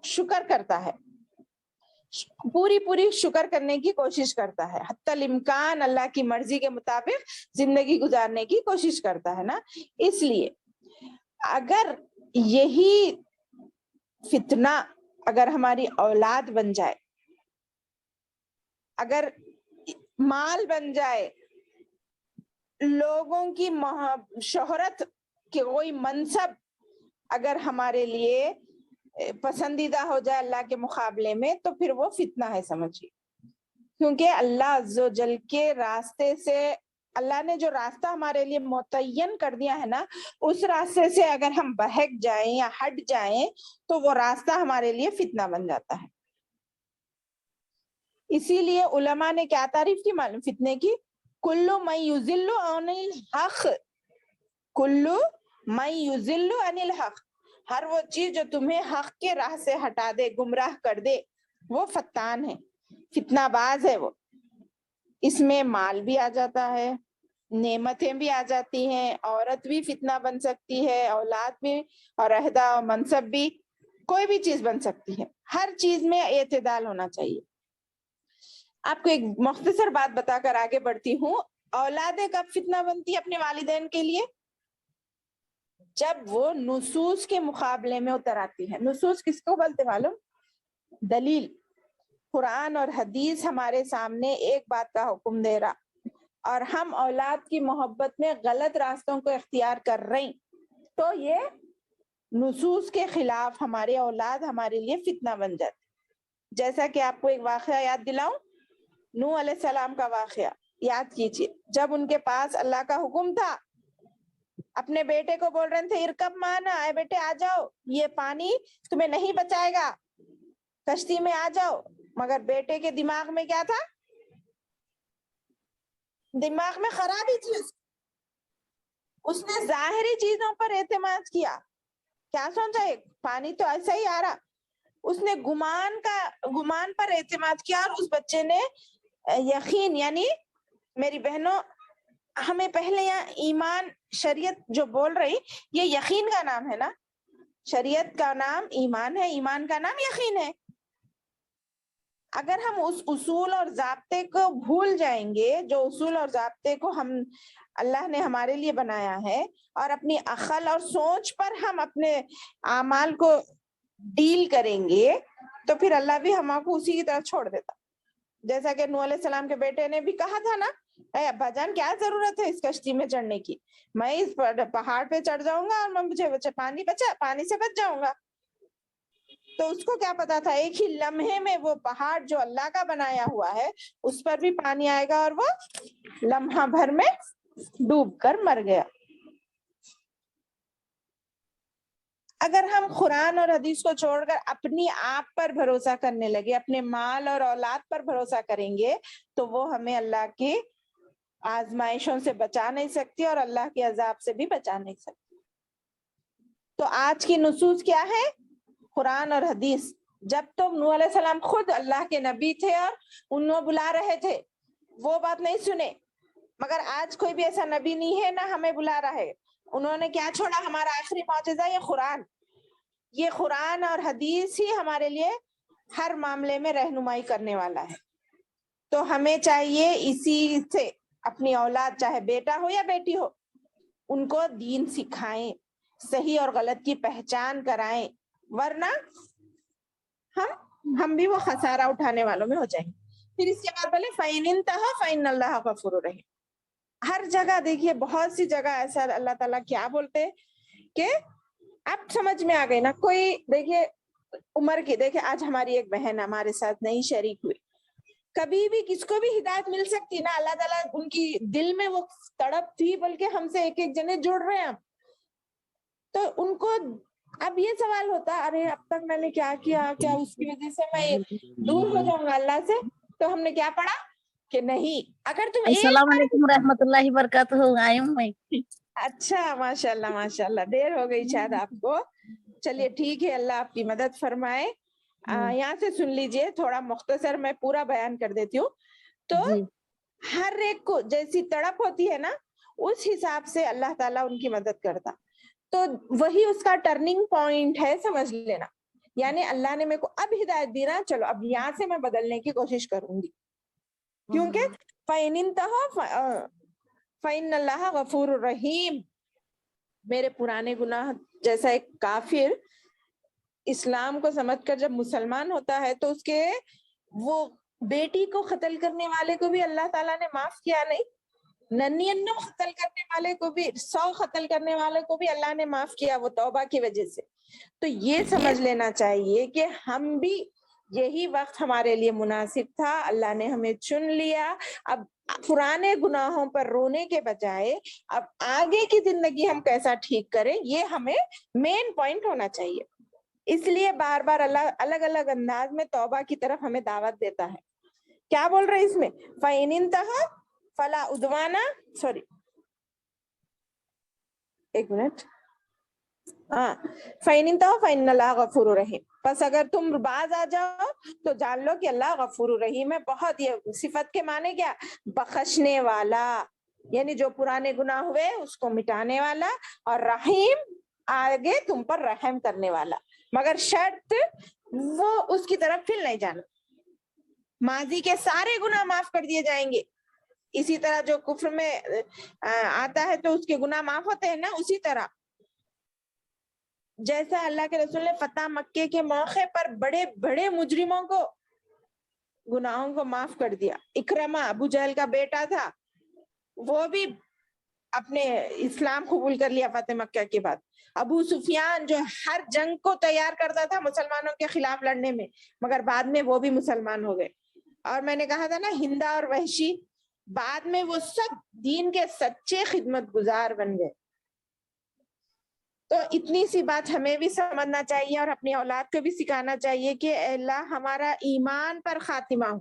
شکر کرتا ہے، پوری شکر کرنے کی کوشش کرتا ہے، حتی الامکان اللہ کی مرضی کے مطابق زندگی گزارنے کی کوشش کرتا ہے نا۔ اس لیے اگر یہی فتنہ اگر ہماری اولاد بن جائے، اگر مال بن جائے، لوگوں کی شہرت کے کوئی منصب اگر ہمارے لیے پسندیدہ ہو جائے اللہ کے مقابلے میں، تو پھر وہ فتنہ ہے سمجھیے، کیونکہ اللہ عز و جل کے راستے سے، اللہ نے جو راستہ ہمارے لیے متعین کر دیا ہے نا، اس راستے سے اگر ہم بہک جائیں یا ہٹ جائیں تو وہ راستہ ہمارے لیے فتنہ بن جاتا ہے۔ اسی لیے علماء نے کیا تعریف کی معلوم فتنے کی؟ کلو من یضل عن الحق، کلو من یضل عن الحق، ہر وہ چیز جو تمہیں حق کے راہ سے ہٹا دے، گمراہ کر دے، وہ فتان ہے، فتنہ باز ہے وہ۔ اس میں مال بھی آ جاتا ہے، نعمتیں بھی آ جاتی ہیں، عورت بھی فتنہ بن سکتی ہے، اولاد بھی، اور عہدہ و منصب بھی، کوئی بھی چیز بن سکتی ہے، ہر چیز میں اعتدال ہونا چاہیے۔ آپ کو ایک مختصر بات بتا کر آگے بڑھتی ہوں۔ اولادیں کب فتنہ بنتی ہے اپنے والدین کے لیے؟ جب وہ نصوص کے مقابلے میں اتر آتی ہے۔ نصوص کس کو بولتے معلوم؟ دلیل، قرآن اور حدیث ہمارے سامنے ایک بات کا حکم دے رہا اور ہم اولاد کی محبت میں غلط راستوں کو اختیار کر رہے، تو یہ نصوص کے خلاف ہمارے اولاد ہمارے لیے فتنہ بن جاتی۔ جیسا کہ آپ کو ایک واقعہ یاد دلاؤں، نوح علیہ السلام کا واقعہ یاد کیجیے۔ جب ان کے پاس اللہ کا حکم تھا، اپنے بیٹے کو بول رہے تھے ارکب مانا، اے بیٹے آ جاؤ، یہ پانی تمہیں نہیں بچائے گا، کشتی میں آ جاؤ، مگر بیٹے کے دماغ میں کیا تھا؟ دماغ میں خرابی تھی، اس نے ظاہری چیزوں پر اعتماد کیا، کیا سوچا ہے پانی تو ایسا ہی آ رہا، اس نے گمان پر اعتماد کیا، اور اس بچے نے یقین، یعنی میری بہنوں ہمیں پہلے یہاں ایمان، شریعت جو بول رہی، یہ یقین کا نام ہے نا، شریعت کا نام ایمان ہے، ایمان کا نام یقین ہے۔ اگر ہم اس اصول اور ضابطے کو بھول جائیں گے، جو اصول اور ضابطے کو اللہ نے ہمارے لیے بنایا ہے، اور اپنی عقل اور سوچ پر ہم اپنے اعمال کو ڈیل کریں گے، تو پھر اللہ بھی ہم کو اسی کی طرح چھوڑ دیتا۔ جیسا کہ نوح علیہ السلام کے بیٹے نے بھی کہا تھا نا، اے ابا جان کیا ضرورت ہے اس کشتی میں چڑھنے کی، میں اس پہاڑ پہ چڑھ جاؤں گا اور مجھے پانی سے بچ جاؤں گا۔ تو اس کو کیا پتا تھا ایک ہی لمحے میں وہ پہاڑ جو اللہ کا بنایا ہوا ہے اس پر بھی پانی آئے گا، اور وہ لمحہ بھر میں ڈوب کر مر گیا۔ اگر ہم قرآن اور حدیث کو چھوڑ کر اپنی آپ پر بھروسہ کرنے لگے، اپنے مال اور اولاد پر بھروسہ کریں گے، تو وہ ہمیں اللہ کی آزمائشوں سے بچا نہیں سکتی اور اللہ کے عذاب سے بھی بچا نہیں سکتی۔ تو آج کی نصوص کیا ہے؟ قرآن اور حدیث۔ جب تو نوح علیہ السلام خود اللہ کے نبی تھے اور انہوں بلا رہے تھے، وہ بات نہیں سنے، مگر آج کوئی بھی ایسا نبی نہیں ہے، نہ ہمیں بلا رہا ہے۔ انہوں نے کیا چھوڑا؟ ہمارا آخری معجزہ یہ قرآن۔ یہ قرآن اور حدیث ہی ہمارے لیے ہر معاملے میں رہنمائی کرنے والا ہے۔ تو ہمیں چاہیے اسی سے اپنی اولاد، چاہے بیٹا ہو یا بیٹی ہو، ان کو دین سکھائیں، صحیح اور غلط کی پہچان کرائیں، ورنہ ہم بھی وہ خسارہ اٹھانے والوں میں ہو جائیں گے۔ پھر اس کے بعد بولے فَإِنِ انْتَهَوْا فَإِنَّ اللَّهَ غَفُورٌ رَحِيمٌ۔ ہر جگہ دیکھیے، بہت سی جگہ ایسا اللہ تعالیٰ کیا بولتے کہ اب سمجھ میں آ گئی نا۔ کوئی دیکھیے عمر کی، دیکھیے آج ہماری ایک بہن ہمارے ساتھ نئی شریک ہوئی، کبھی بھی کس کو بھی ہدایت مل سکتی نا، اللہ تعالیٰ ان کی دل میں وہ تڑپ تھی، بلکہ ہم سے ایک ایک جنے جڑ رہے ہیں، تو ان کو اب یہ سوال ہوتا، ارے اب تک میں نے کیا کیا اس کی وجہ سے میں دور ہو جاؤں گا اللہ سے؟ تو ہم نے کیا پڑھا کہ نہیں، اگر تم ایک السلام علیکم ورحمۃ اللہ وبرکاتہ، آئی ہوں میں۔ اچھا، ماشاء اللہ ماشاء اللہ، دیر ہو گئی شاید آپ کو، چلیے ٹھیک ہے، اللہ آپ کی مدد فرمائے۔ یہاں سے سن لیجئے، تھوڑا مختصر میں پورا بیان کر دیتی ہوں۔ تو ہر ایک کو جیسی تڑپ ہوتی ہے نا، اس حساب سے اللہ تعالیٰ ان کی مدد کرتا، تو وہی اس کا ٹرننگ پوائنٹ ہے، سمجھ لینا۔ یعنی اللہ نے میرے کو اب ہدایت دی نا، چلو اب یہاں سے میں بدلنے کی کوشش کروں گی، کیونکہ فَإِنِ انْتَهَوْا فَإِنَّ اللَّهَ غَفُورٌ رَحِيمٌ۔ میرے پرانے گناہ، جیسا ایک کافر اسلام کو سمجھ کر جب مسلمان ہوتا ہے تو اس کے وہ بیٹی کو قتل کرنے والے کو بھی اللہ تعالیٰ نے معاف کیا نہیں، 99 قتل کرنے والے کو بھی، 100 قتل کرنے والے کو بھی اللہ نے معاف کیا، وہ توبہ کی وجہ سے۔ تو یہ سمجھ لینا چاہیے کہ ہم بھی، یہی وقت ہمارے لیے مناسب تھا، اللہ نے ہمیں چن لیا۔ اب پرانے گناہوں پر رونے کے بجائے اب آگے کی زندگی ہم کیسا ٹھیک کریں، یہ ہمیں مین پوائنٹ ہونا چاہیے۔ اس لیے بار بار اللہ الگ الگ انداز میں توبہ کی طرف ہمیں دعوت دیتا ہے۔ کیا بول رہے اس میں؟ فَإِنِ انْتَهَوْا فَلَا عُدْوَانَ، سوری ایک منٹ، فَإِنِ انْتَهَوْا فَإِنَّ اللَّهَ غَفُورٌ رَحِيمٌ۔ پس اگر تم باز آ جاؤ تو جان لو کہ اللہ غفور رحیم ہے۔ بہت، یہ صفت کے معنی کیا؟ بخشنے والا، یعنی جو پرانے گناہ ہوئے اس کو مٹانے والا، اور رحیم آگے تم پر رحم کرنے والا، مگر شرط وہ اس کی طرف پھر نہیں جانا۔ ماضی کے سارے گناہ معاف کر دیے جائیں گے، اسی طرح جو کفر میں آتا ہے تو اس کے گناہ معاف ہوتے ہیں نا، اسی طرح جیسا اللہ کے رسول نے فتح مکے کے موقع پر بڑے بڑے مجرموں کو گناہوں کو معاف کر دیا۔ اکرمہ ابو جہل کا بیٹا تھا، وہ بھی اپنے اسلام قبول کر لیا فتح مکہ کے بعد۔ ابو سفیان جو ہر جنگ کو تیار کرتا تھا مسلمانوں کے خلاف لڑنے میں، مگر بعد میں وہ بھی مسلمان ہو گئے۔ اور میں نے کہا تھا نا، ہندا اور وحشی، بعد میں وہ سب دین کے سچے خدمت گزار بن گئے۔ تو اتنی سی بات ہمیں بھی سمجھنا چاہیے اور اپنی اولاد کو بھی سکھانا چاہیے کہ اے اللہ ہمارا ایمان پر خاتمہ ہو،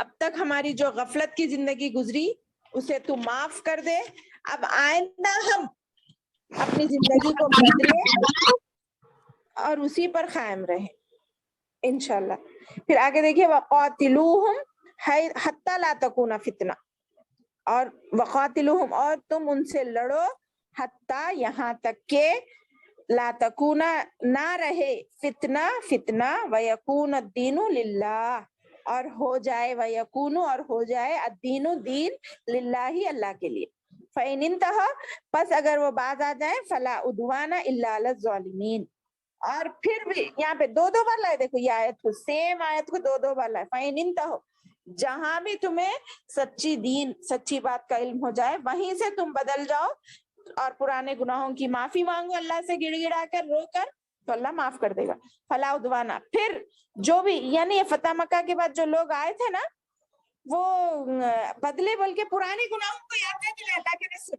اب تک ہماری جو غفلت کی زندگی گزری اسے تو معاف کر دے، اب آئندہ ہم اپنی زندگی کو بدلیں اور اسی پر قائم رہیں انشاءاللہ۔ پھر آگے دیکھیے وَقَاتِلُوهُمْ حَتَّى لَا تَكُونَ فِتْنَةٌ، اور وَقَاتِلُوهُمْ، اور تم ان سے لڑو، حتیٰ یہاں تک کہ لا تکون، نہ رہے فتنہ وَيَكُونَ الدِّينُ لِلَّهِ، اور ہو جائے وَيَكُونُ، اور ہو جائے الدین، دین للہ، اللہ کے لیے۔ فَإِنِ انْتَهَوْا، پس اگر وہ باز آ جائیں، فَلَا عُدْوَانَ إِلَّا عَلَى الظَّالِمِينَ، اور پھر بھی یہاں پہ دو بار لائے، دیکھو یہ آیت کو، سیم آیت کو دو بار لائے۔ فَإِنِ انْتَهَوْا، جہاں بھی تمہیں سچی دین، سچی بات کا علم ہو جائے، وہیں سے تم بدل جاؤ اور پرانے گناہوں کی معافی مانگو اللہ سے، گڑ گڑا کر، رو کر، تو اللہ معاف کر دے گا۔ فلا عدوانہ، پھر جو بھی، یعنی یہ فتح مکہ کے بعد جو لوگ آئے تھے نا، وہ بدلے بول کے پرانے گناہوں کو یاد کرتے اللہ کے رسول،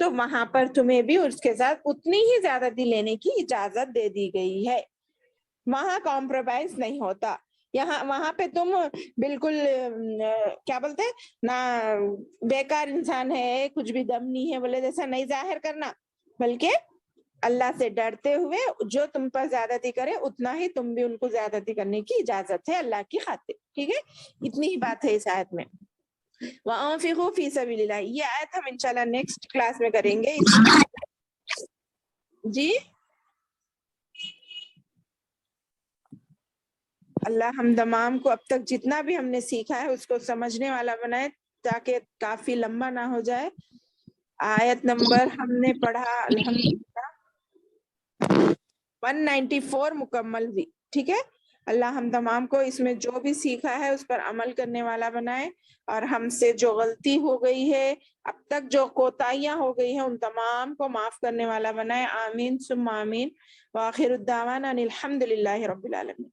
تو وہاں پر تمہیں بھی اس کے ساتھ اتنی ہی زیادتی لینے کی اجازت دے دی گئی ہے. وہاں کمپرومائز نہیں ہوتا. یہاں وہاں پہ تم بالکل کیا بولتے نہ بیکار انسان ہے, کچھ بھی دم نہیں ہے بولے جیسا نہیں ظاہر کرنا, بلکہ اللہ سے ڈرتے ہوئے جو تم پر زیادتی کرے اتنا ہی تم بھی ان کو زیادتی کرنے کی اجازت ہے اللہ کی خاطر. ٹھیک ہے, اتنی ہی بات ہے اس آیت میں. وَأَنفِقُوا فِي سَبِيلِ اللَّهِ, یہ آیت ہم انشاءاللہ نیکسٹ کلاس میں کریں گے. جی اللہ ہم تمام کو اب تک جتنا بھی ہم نے سیکھا ہے اس کو سمجھنے والا بنائے تاکہ کافی لمبا نہ ہو جائے. آیت نمبر ہم نے پڑھا الحمدللہ 194 مکمل ہوئی. ٹھیک ہے, اللہ ہم تمام کو اس میں جو بھی سیکھا ہے اس پر عمل کرنے والا بنائے, اور ہم سے جو غلطی ہو گئی ہے اب تک جو کوتاہیاں ہو گئی ہیں ان تمام کو معاف کرنے والا بنائے. آمین ثم آمین. وآخر الدعوانا ان الحمد للہ رب العالمین.